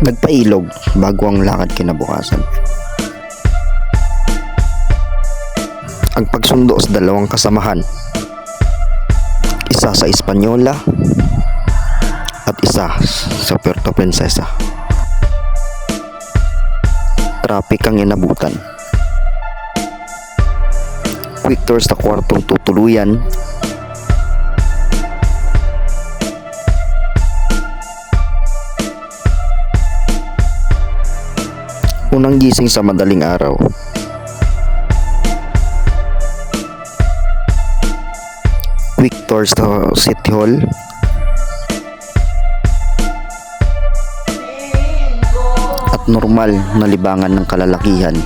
Nagpailog bago ang lakad kinabukasan. Ang pagsundo sa dalawang kasamahan, isa sa Hispaniola at isa sa Puerto Princesa. Traffic ang inabutan. Quick tour sa kwartong tutuluyan. Unang gising sa madaling araw. Quick tour sa City Hall. At normal na libangan ng kalalakihan.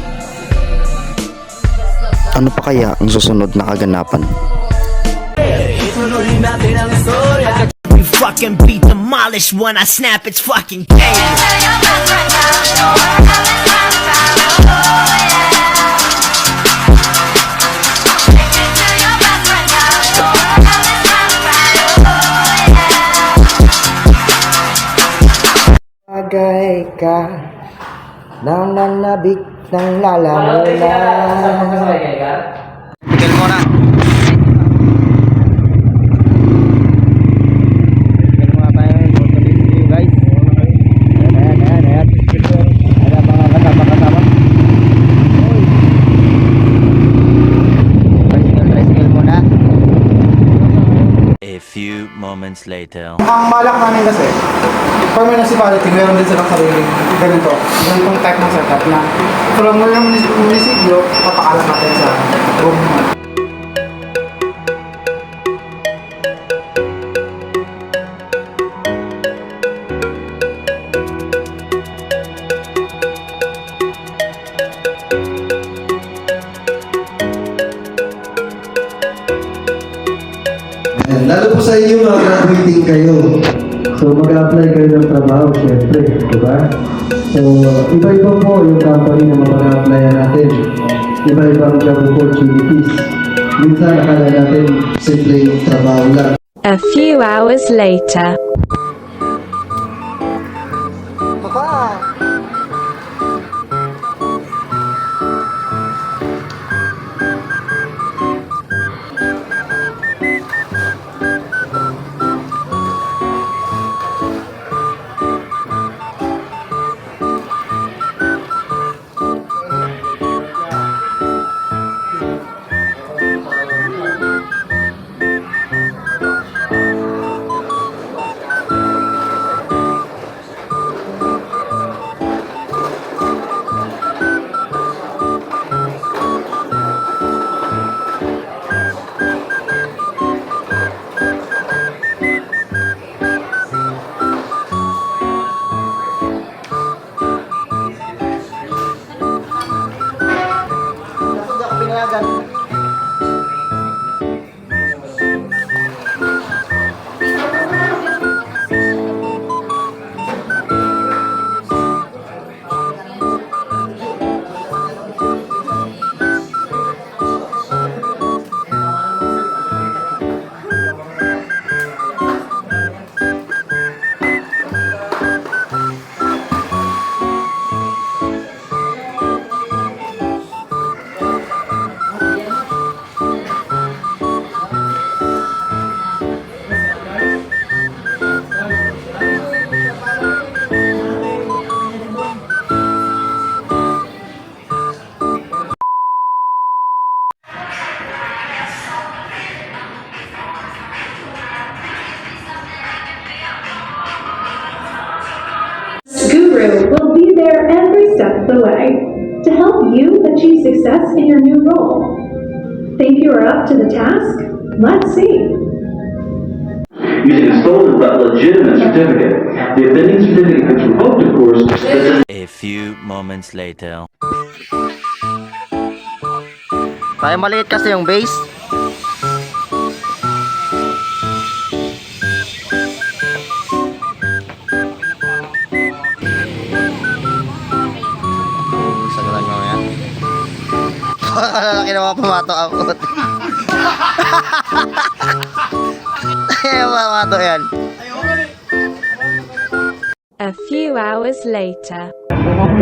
Ano pa kaya ang susunod na kaganapan? We fucking beat demolish when I snap, it's fucking chaos. Bagay ka nang nanabik ng lalamunan. Tigil mo na. Tigil mo na tayo. Guys. Ayan. Ada mga kasama. Tricycle mo na. A few moments later. Ang balak namin kasi, for municipality, meron din silang sariling ganitong type ng setup na from munisipyo, papakalat natin sa room. Lalo po sa inyo mga graduating kayo. So mag-apply kayo ng trabaho, syempre, di ba? So iba-iba po yung company na mag-applyan natin. Iba-ibang job opportunities. Minsan nakala natin simple yung trabaho lang. A few hours later. Guru will be there every step of the way to help you achieve success in your new role. Think you are up to the task? Let's see. Using a stolen but legitimate certificate. The offending certificate gets revoked, of course. A few moments later. Tayo maliit kasi yung base. Sagalan mo yan. Laki naman pumato abot. Ay, pumato yan. A few hours later.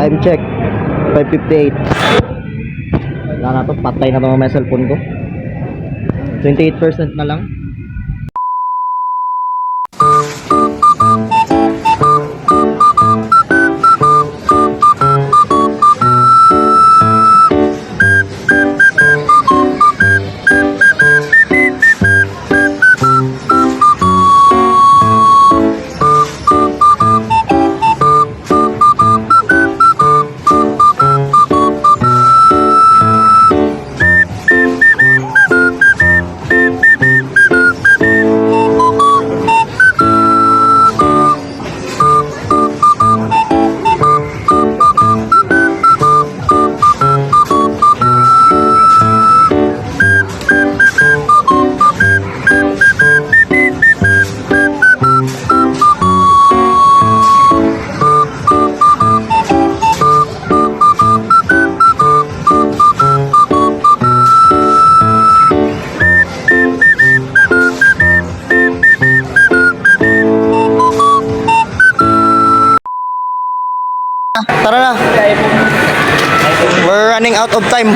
Time check. 5:58. Wala na to. Patay na to mamaya cellphone ko. 28% na lang. Tara na. We're running out of time.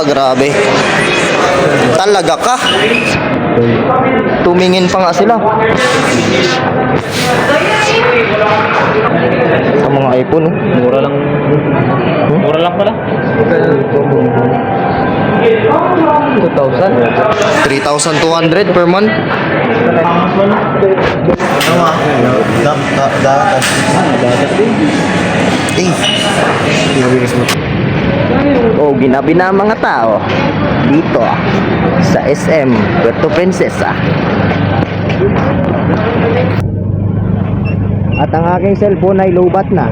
Grabe. Talaga ka? Tumingin pa nga sila. Sa mga iPhone. Mura lang. Mura lang pala. 2,000? 3,200 per month? Oh, ginabi na ang mga tao dito sa SM Puerto Princesa. At ang aking cellphone ay lobat na.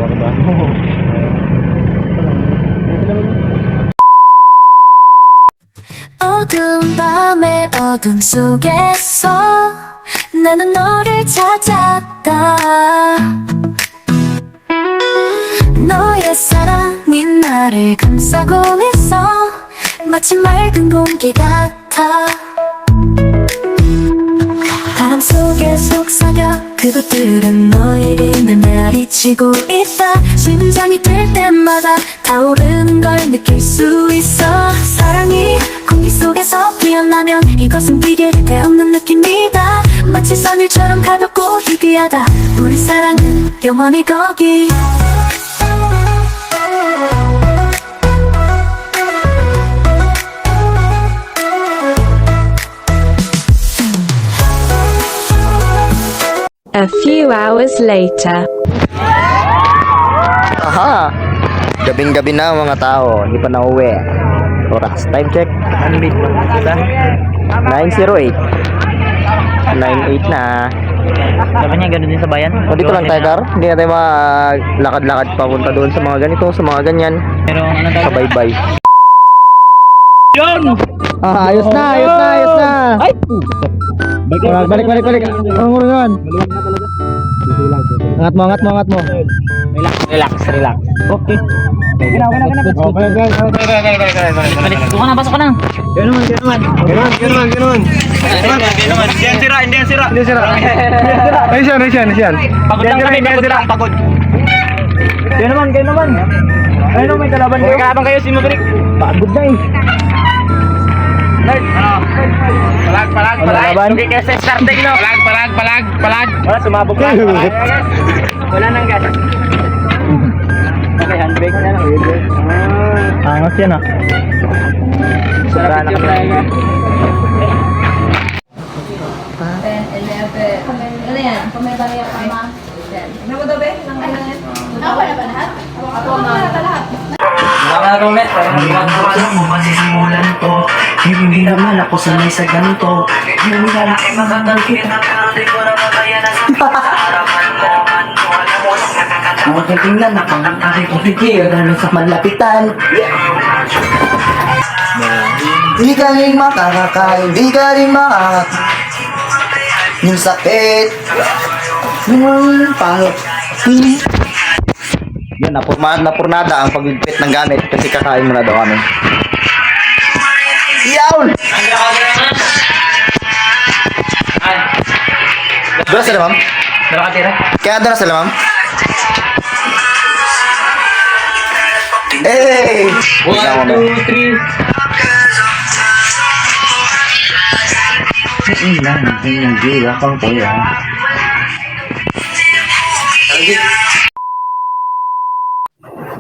어두운 밤의 어둠 속에서 나는 너를 찾았다. 너의 사랑이 나를 감싸고 있어. 마치 맑은 공기 같아. 바람 속에 속삭여 그것들은 너의 이름을 메아리치고 있다. 심장이 뛸 때마다 타오르는 걸 느낄 수 있어. 사랑이 공기 속에서 피어나면 이것은 비길 데 없는 느낌이다. 마치 선일처럼 가볍고 희귀하다. 우리 사랑은 영원히 거기. A few hours later. Aha! Gabing-gabi na mga tao, hindi pa nauwi. Oras, time check. 9:08. 9:08 na. Dapat niya gano'n din sa bayan? O dito lang tayo, Gar. Hindi na tayo maglakad-lakad papunta doon sa mga ganito, sa mga ganyan. Pero ano tayo? Sa bye-bye. Yun! Ayos na, ayos na, ayos na. Ay! Balik. Ang uringan. Angat mo, angat mo, angat mo. Relax. Okay. Okay. Doon ka na, pasok ka na. Ganoon. Hindi sira. Ayun siyan. Pagod lang kami, pagod. Kayo naman. Ayun, may kalaban kayo. May kalaban kayo, si Maverick. Pagod na eh. Palag. Okay, kaya sa starting, no? Palag. Wala, sumabog ka. Wala nang gas. Okay, handbrake na lang. Angas yan ah. Sobra na kami. 10, 11. Ano yan? Kung may bariya ka ma? 10. Ano mo daw, be? Ako na ba lahat? Ako na ba lahat? Mga romet. Alam mo masisimulan to. Hindi naman ako sanay sa ganito. Yung lalaki makakalkit na pero di ko na makaya na sa harapan mo. Alam mo ang tingnan na pangangkari kong bigay lalo sa malapitan. Di ka rin makakakain, di ka rin yung sakit. Yung pangit. Yan, napurnada ang pagligpit ng gamit kasi kakain mo na daw kami. Yawn! sila, ma'am? Nakatira? Kaya doon na sila, ma'am? Hey! 1, 2, 3.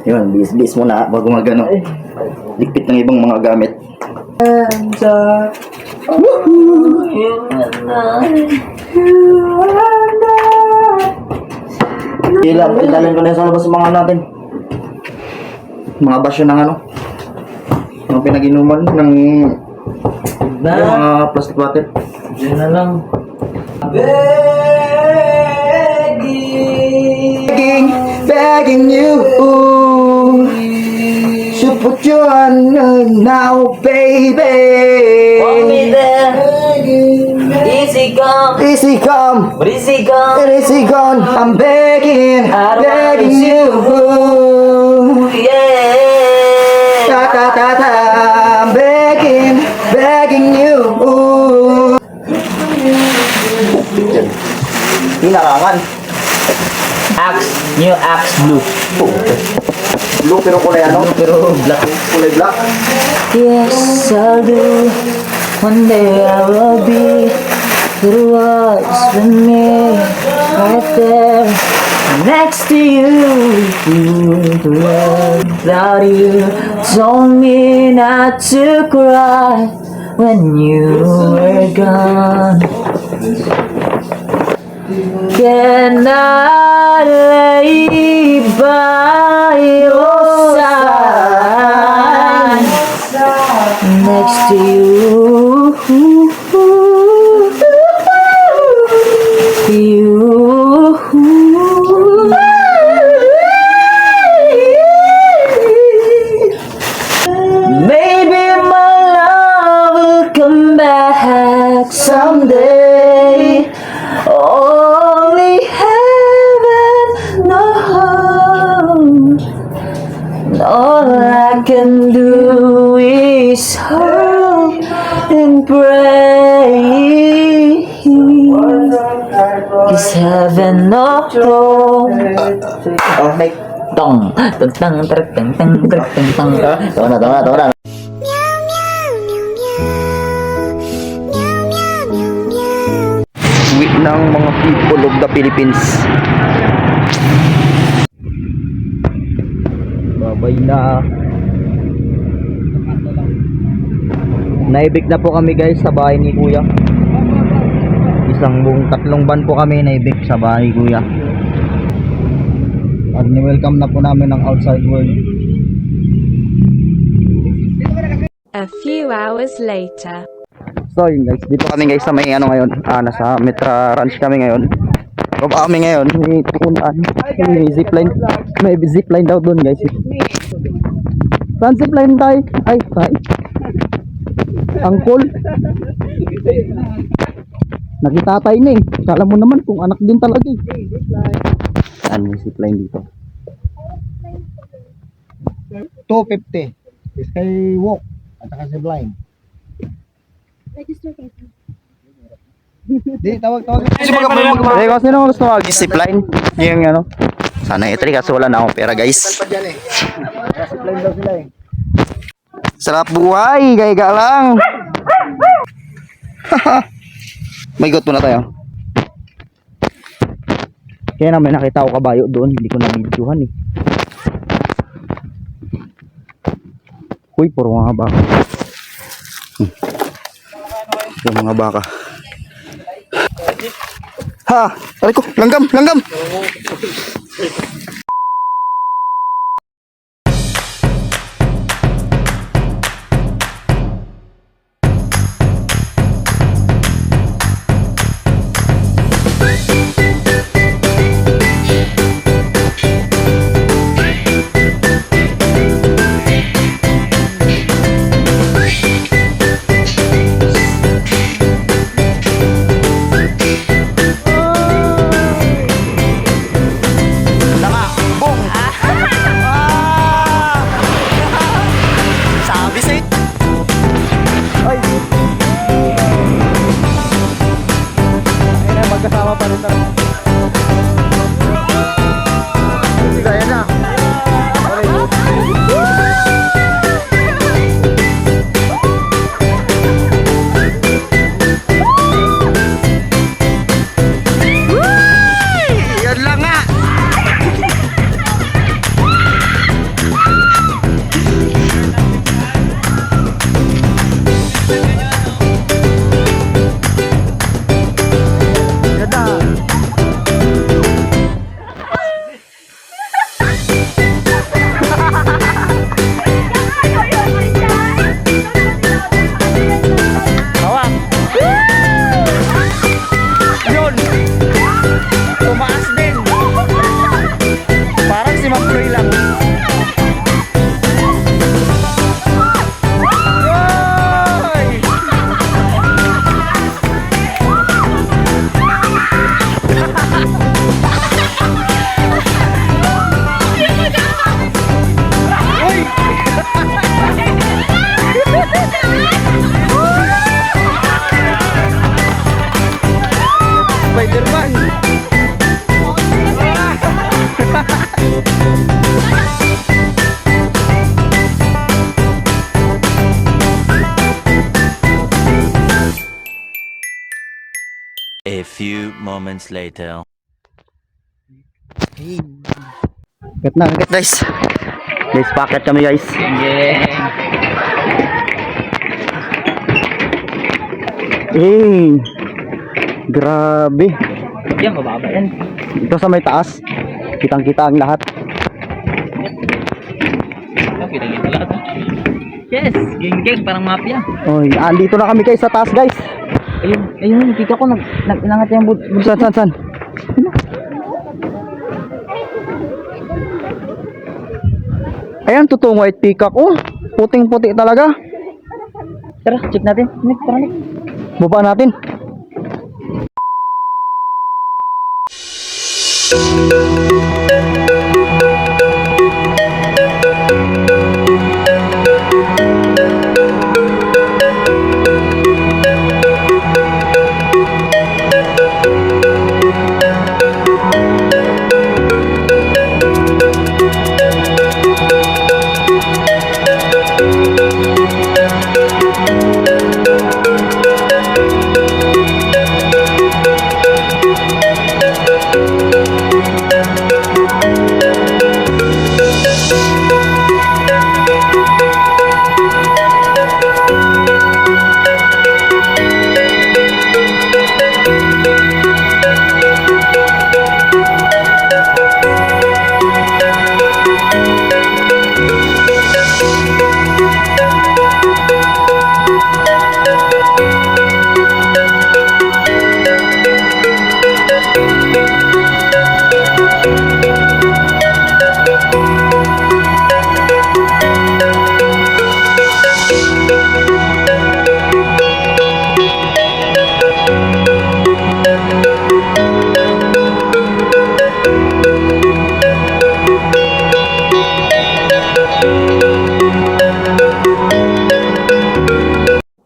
Yun, bis muna bago magano. Ligpit ng ibang mga gamit. Ilalagyan ko na sa labas ng mga natin. Mga basyo ng ano. Mga pinag-inuman ng yung mga plastic bottle. Diyan na lang. Begging you to put your hand now, baby. Hold me there. Easy come. Easy come, But easy come. easy gone. I'm begging, I don't begging want you. Yeah. Ta ta ta ta. I'm begging you. Hinarangan. Axe. New Axe Blue. Blue pero kulay ano? Pero black. Kulay black. Yes, I'll do. One day I will be. It was with me. Right there. Next to you. Without you. Told me not to cry. When you were gone. Can I lay by your side next to you? Maybe my love will come back someday. Only heaven knows. All I can do is hope and pray. 'Cause heaven knows. Oh, may Tong, tong, tong, tong, tong, tong, tong, tong. Tawa na. Uwi ng mga people of the Philippines. Babay na. Naibig na po kami guys sa bahay ni Kuya. Isang buong 3 ban po kami naibig sa bahay ni Kuya. At ni-welcome na po namin ang outside world. A few hours later. So yun guys, dito kami guys sa may ano ngayon, nasa Metra Ranch kami ngayon. Baba kami ngayon, may pupuntaan, may zipline, daw doon guys. Saan zipline tayo? Ay, tayo. Angkol. Nakitatay na eh. Kala mo naman kung anak din talaga eh. Saan may zipline dito? 250. Skywalk at saka zipline. Di, tawag. Eh, kasi sino gusto mag-zipline? Yung ano? Sana itry kasi wala na akong pera guys. Zipline daw sila eh. Sarap buhay, gaya lang. May got muna tayo. Kaya naman nakita ko kabayo doon, hindi ko na videohan eh. Uy, puro mga baka. Puro mga baka. Ha! Aray ko! Langgam! Magkasama pa rin tayo. A few moments later. Gat na, gat guys. Guys, packet kami guys. Yeah. Grabe. Yan, mababa yan. Ito sa may taas. Kitang-kita ang lahat. Kita-kita lahat. Yes, gang-gang, parang mafia. Oy, andito na kami guys sa taas guys. Ayun, kita ko nag-inangat yung San? Ayan, tutungo white peacock. Oh, puting-puti talaga. Tara, check natin. Nick, tara Nick. Baba natin.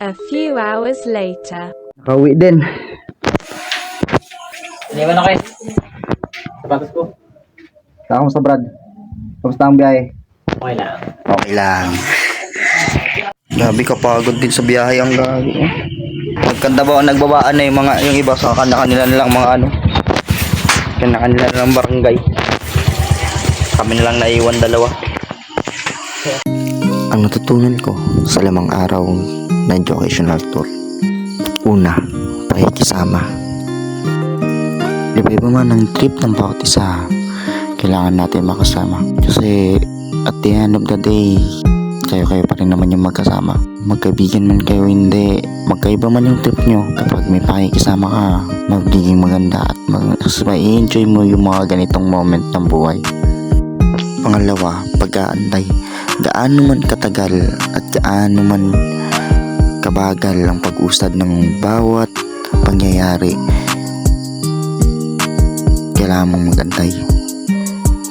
A few hours later. Nakauwi din. Iniwan ako eh. Sapatos ko. Saka sa Brad. Kamusta ang biyahe? Okay lang. Okay lang. Grabe, kapagod din sa biyahe ang gagi. Nagkanda ba nagbabaan na yung iba sa kanya-kanila nilang mga ano. Kanya-kanila nilang barangay. Kami nilang naiwan dalawa. Ang natutunan ko sa lamang araw na educational tour. Una, pakikisama. Iba-iba man ang trip ng bawat isa, kailangan natin makasama. Kasi at the end of the day, kayo pa rin naman yung magkasama. Magkaibigan man kayo hindi, magkaiba man yung trip nyo, kapag may pakikisama ka, magiging maganda at mai-enjoy mo yung mga ganitong moment ng buhay. Pangalawa, pag-aantay. Gaano man katagal at gaano man kabagal ang pag-usad ng bawat pangyayari, kailangan mong magantay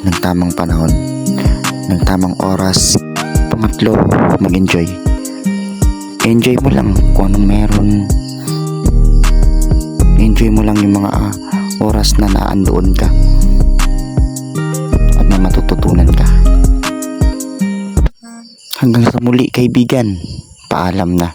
ng tamang panahon, ng tamang oras. Pangatlo, mag-enjoy. Enjoy mo lang kung anong meron. Enjoy mo lang yung mga oras na naandoon ka at na matututunan ka. Hanggang sa muli kaibigan, paalam na.